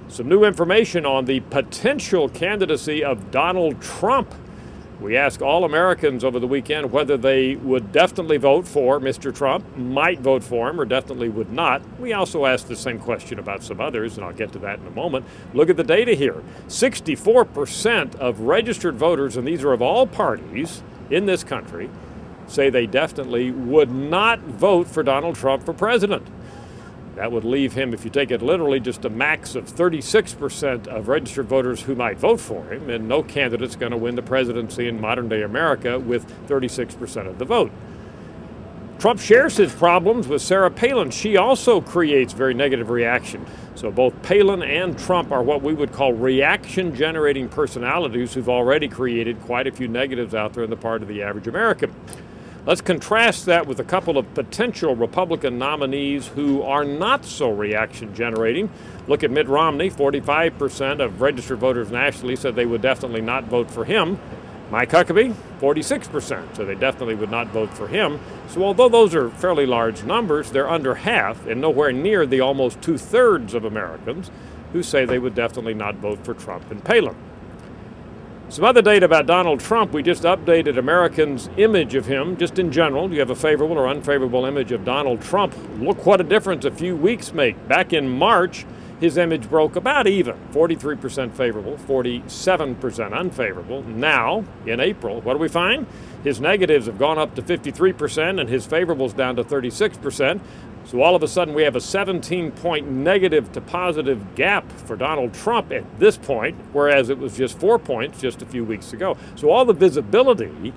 Some new information on the potential candidacy of Donald Trump. We asked all Americans over the weekend whether they would definitely vote for Mr. Trump, might vote for him, or definitely would not. We also asked the same question about some others, and I'll get to that in a moment. Look at the data here. 64% of registered voters, and these are of all parties in this country, say they definitely would not vote for Donald Trump for president. That would leave him, if you take it literally, just a max of 36% of registered voters who might vote for him, and no candidate's going to win the presidency in modern-day America with 36% of the vote. Trump shares his problems with Sarah Palin. She also creates very negative reaction. So both Palin and Trump are what we would call reaction-generating personalities who've already created quite a few negatives out there on the part of the average American. Let's contrast that with a couple of potential Republican nominees who are not so reaction-generating. Look at Mitt Romney. 45% of registered voters nationally said they would definitely not vote for him. Mike Huckabee, 46%, so they definitely would not vote for him. So although those are fairly large numbers, they're under half and nowhere near the almost two-thirds of Americans who say they would definitely not vote for Trump and Palin. Some other data about Donald Trump. We just updated Americans' image of him, just in general. Do you have a favorable or unfavorable image of Donald Trump? Look what a difference a few weeks make. Back in March, his image broke about even, 43% favorable, 47% unfavorable. Now, in April, what do we find? His negatives have gone up to 53% and his favorables down to 36%. So all of a sudden we have a 17-point negative to positive gap for Donald Trump at this point, whereas it was just 4 points just a few weeks ago. So all the visibility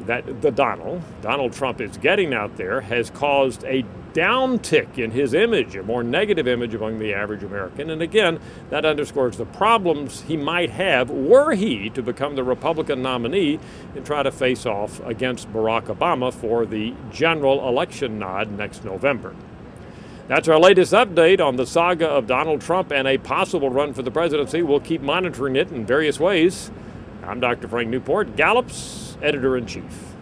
that Donald Trump is getting out there has caused a downtick in his image, a more negative image among the average American. And again, that underscores the problems he might have were he to become the Republican nominee and try to face off against Barack Obama for the general election nod next November. That's our latest update on the saga of Donald Trump and a possible run for the presidency. We'll keep monitoring it in various ways. I'm Dr. Frank Newport, Gallup's editor-in-chief.